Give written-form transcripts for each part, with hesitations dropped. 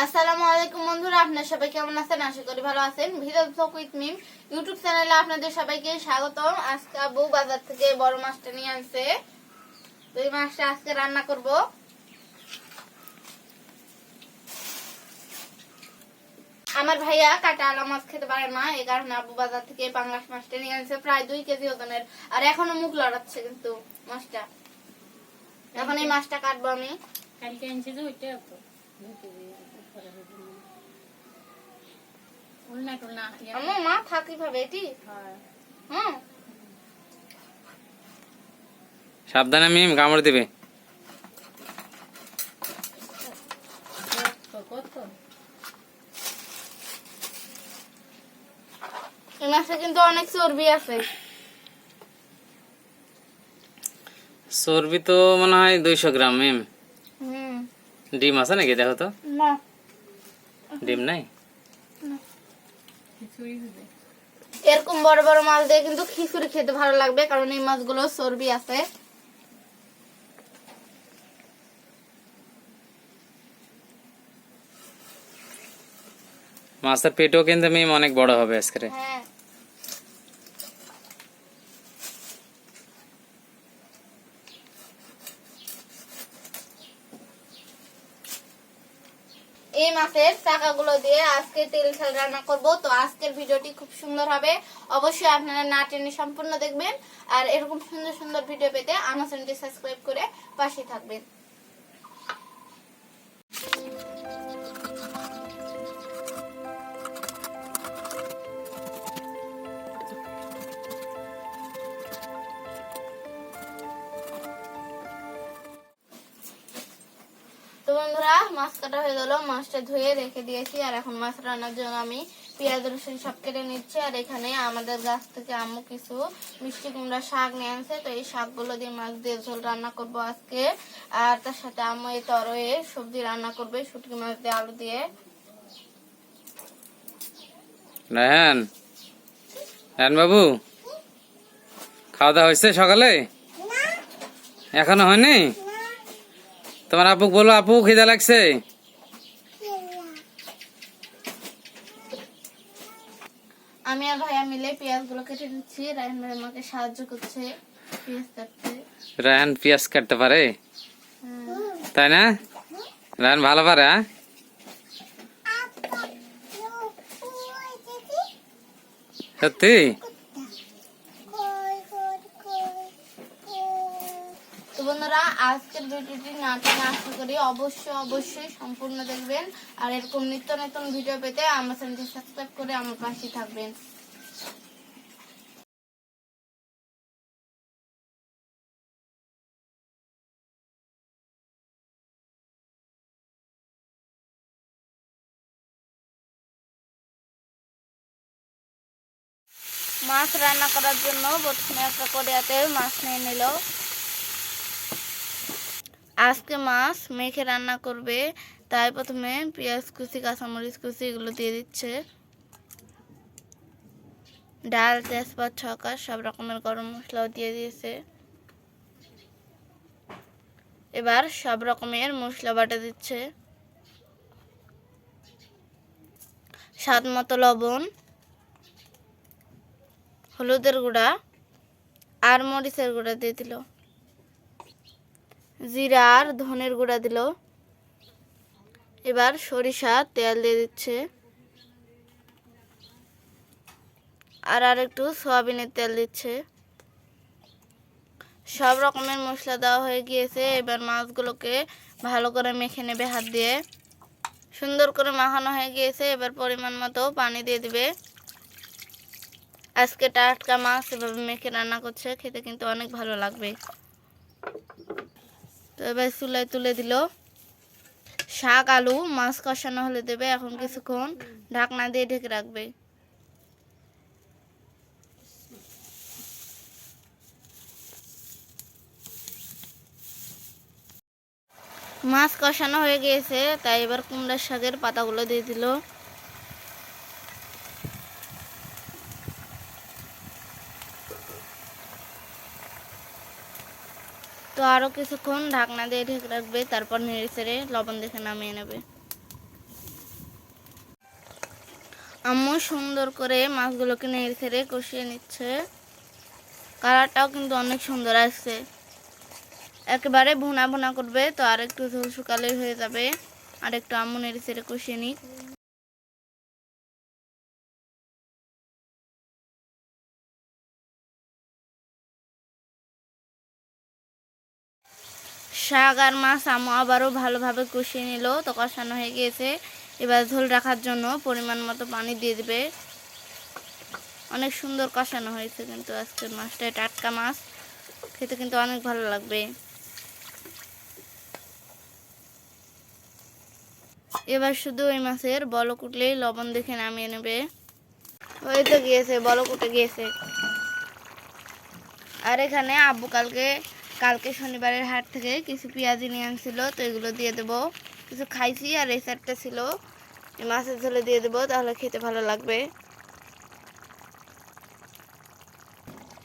আসসালামু আলাইকুম বন্ধুরা, আপনারা সবাই কেমন আছেন? আশা করি ভালো আছেন। Video blog with Mim YouTube চ্যানেলে আপনাদের সবাইকে স্বাগতম। আজকে আবু বাজার থেকে বড় মাছটা নিয়ে আনছে, তো এই মাছটা আজকে রান্না করব। আমার ভাইয়া কাটা আলা মাছ খেতে পারে না, এই কারণে আবু বাজার থেকে পাঙ্গাস মাছটা নিয়ে আনছে, প্রায় 2 কেজি ওজনের। আর এখনো মুখ লড়াচ্ছে কিন্তু মাছটা। এখন এই মাছটা কাটবো আমি। কালকে আনছি তো ওইটা তো উল্না টুলনা আমার মা থাকি ভাবে এটি। হ্যাঁ, সাবধানে মিম কামড় দিবে। এই মাছটা কিন্তু অনেক চর্বি আছে। চর্বি তো মনে হয় 200 গ্রাম মিম। ডিম আছে নাকি দেখো তো? না, ডিম নাই। এরকম বড় বড় মাছ দিয়ে কিন্তু খিচুড়ি খেতে ভালো লাগবে, কারণ এই মাছগুলো চর্বি আছে। মাছের পেটও কিন্তু মিম অনেক বড় হবে আজকে। হ্যাঁ, এই মাছের চাকাগুলো দিয়ে আজকে তেল ঝাল রান্না করব। তো আজকের ভিডিওটি খুব সুন্দর হবে, অবশ্যই আপনারা না টেনে সম্পূর্ণ দেখবেন। আর এরকম সুন্দর সুন্দর ভিডিও পেতে আমার চ্যানেলটি সাবস্ক্রাইব করে পাশে থাকবেন। তো বন্ধুরা, মাছ কাটা হয়ে গেল, মাছটা ধুয়ে রেখে দিয়েছি। আর এখন মাছ রান্নার জন্য আমি পেঁয়াজ রসুন সব কেটে নিচ্ছি। আর এখানে আমাদের গাছ থেকে আম্মু কিছু মিষ্টি কুমড়া শাক নিয়ে আনছে, তো এই শাকগুলো দিয়ে মাছ দিয়ে ঝোল রান্না করব আজকে। আর তার সাথে আম্মু এই তরয়ে সবজি রান্না করবে, শুটকি মাছ দিয়ে আলু দিয়ে। রায়হান, রায়হান বাবু, খাওয়া দাওয়া হয়েছে সকালে? এখনো হয়নি? তোমার আপু বলো, আপু খিদা লাগছে। আমি আর ভাইয়া মিলে পেঁয়াজ গুলো কেটে দিচ্ছি। রায়হান ভাই আমাকে সাহায্য করছে পেঁয়াজ কাটতে। রায়হান পেঁয়াজ কাটতে পারে, তাই না? রায়হান ভালো পারে। হ্যাঁ, সত্যি? তো বন্ধুরা, আজকের ভিডিওটি না টেনে আশা করি অবশ্যই সম্পূর্ণ দেখবেন। আর এরকম নিত্য নতুন ভিডিও পেতে আমার চ্যানেলটি সাবস্ক্রাইব করে আমার পাশে থাকবেন। মাছ রান্না করার জন্য প্রথমে একটা কড়াইতে মাছ নিয়ে নিল। আজকে মাছ মেখে রান্না করবে, তাই প্রথমে পেঁয়াজ কুচি কাঁচামরিচ কুচি এগুলো দিয়ে দিচ্ছে। ডাল, তেজপাত, ছক্কা সব রকমের গরম মশলাও দিয়ে দিয়েছে। এবার সব রকমের মশলা বাটা দিচ্ছে, স্বাদ মতো লবণ, হলুদের গুঁড়া আর মরিচের গুঁড়া দিয়ে দিল, জিরা আর ধনের গুঁড়া দিল। এবার সরিষা তেল দিয়ে দিচ্ছে, আর একটু সয়াবিনের তেল দিচ্ছে। সব রকমের মশলা দেওয়া হয়ে গিয়েছে। এবার মাছগুলোকে ভালো করে মেখে নেবে হাত দিয়ে। সুন্দর করে মাখানো হয়ে গিয়েছে। এবার পরিমাণ মতো পানি দিয়ে দিবে। আজকে টাটকা মাছ এভাবে মেখে রান্না করছে, খেতে কিন্তু অনেক ভালো লাগবে। তো এবার চুলায় তুলে দিল। শাক আলু মাছ কষানো হলে দেবে। এখন কিছুক্ষণ ঢাকনা দিয়ে ঢেকে রাখবে। মাছ কষানো হয়ে গিয়েছে, তাই এবার কুমড়ার শাকের পাতাগুলো দিয়ে দিল। তো আরো কিছুক্ষণ ঢাকনা দিয়ে ঢেকে রাখবে, তারপর নেড়ে চেড়ে লবণ দেখে নামিয়ে নেবে। আম্মু সুন্দর করে মাছগুলোকে নেড়ে ছেড়ে কষিয়ে নিচ্ছে। কালারটাও কিন্তু অনেক সুন্দর আসছে। একেবারে ভুনা ভুনা করবে, তো আর একটু ঝোল শুকালেই হয়ে যাবে। আর একটু আম্মু নেড়ে ছেড়ে কষিয়ে নিক। শাক আর মাছ আম্মু আবারও ভালোভাবে কষিয়ে নিল, তো কষানো হয়ে গিয়েছে। এবার ঝোল রাখার জন্য পরিমাণ মতো পানি দিয়ে দিবে। অনেক সুন্দর কষানো হয়েছে কিন্তু আজকের মাছটা, টাটকা মাছ, খেতে কিন্তু অনেক ভালো লাগবে। এবার শুধু ওই মাছের বলক উঠলেই লবণ দেখে নামিয়ে নেবে। ওই তো গিয়েছে, বলক উঠে গিয়েছে। আর এখানে আব্বু কালকে শনিবারের হাট থেকে কিছু পেঁয়াজি নিয়ে আনছিল, তো এগুলো দিয়ে দেবো। কিছু খাইছি আর এই চারটা ছিল, এই মাছের ঝোলে দিয়ে দেবো, তাহলে খেতে ভালো লাগবে।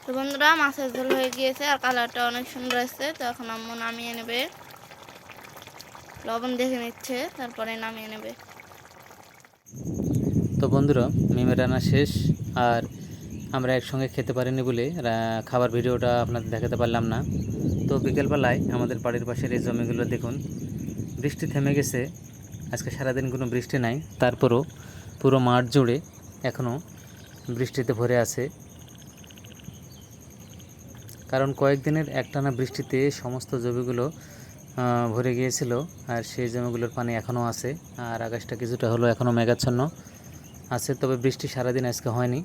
তো বন্ধুরা, মাছের ঝোল হয়ে গিয়েছে আর কালারটা অনেক সুন্দর আসছে। তো এখন আম্মু নামিয়ে নেবে, লবণ দেখে নিচ্ছে, তারপরে নামিয়ে নেবে। তো বন্ধুরা, মিমের রান্না শেষ, আর আমরা একসঙ্গে খেতে পারিনি বলে খাবার ভিডিওটা আপনাদের দেখাতে পারলাম না। তো বিকেলবেলায় আমাদের বাড়ির পাশের এই জমিগুলো দেখুন, বৃষ্টি থেমে গেছে। আজকে সারাদিন কোনো বৃষ্টি নাই, তারপরও পুরো মাঠ জুড়ে এখনও বৃষ্টিতে ভরে আছে। কারণ কয়েকদিনের একটানা বৃষ্টিতে সমস্ত জমিগুলো ভরে গিয়েছিল, আর সেই জমিগুলোর পানি এখনও আছে। আর আকাশটা কিছুটা হলো এখনও মেঘাচ্ছন্ন আছে, তবে বৃষ্টি সারাদিন আজকে হয়নি।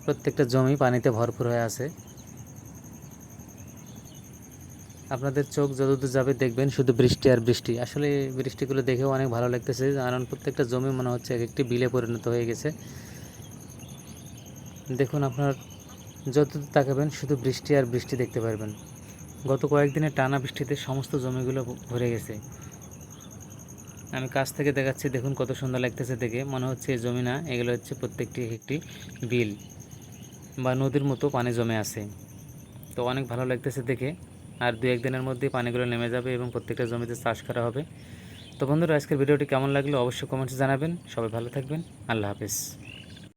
প্রত্যেকটা জমি পানিতে ভরপুর হয়ে আছে। আপনাদের চোখ যতদূর যাবে দেখবেন শুধু বৃষ্টি আর বৃষ্টি। আসলে বৃষ্টিগুলো দেখেও অনেক ভালো লাগতেছে, কারণ প্রত্যেকটা জমি মনে হচ্ছে এক একটি বিলে পরিণত হয়ে গেছে। দেখুন, আপনার যতদূর তাকাবেন শুধু বৃষ্টি আর বৃষ্টি দেখতে পারবেন। গত কয়েকদিনের টানা বৃষ্টিতে সমস্ত জমিগুলো ভরে গেছে। আমি কাছ থেকে দেখাচ্ছি, দেখুন কত সুন্দর লাগতেছে দেখে। মনে হচ্ছে এই জমি না, এগুলো হচ্ছে প্রত্যেকটি একটি বিল বা নদীর মতো পানি জমে আছে। তো অনেক ভালো লাগতেছে দেখে। আর দু একদিনের মধ্যেই পানিগুলো নেমে যাবে এবং প্রত্যেকটা জমিতে চাষ করা হবে। তো বন্ধুরা, আজকের ভিডিওটি কেমন লাগলো অবশ্যই কমেন্টে জানাবেন। সবাই ভালো থাকবেন। আল্লাহ হাফেজ।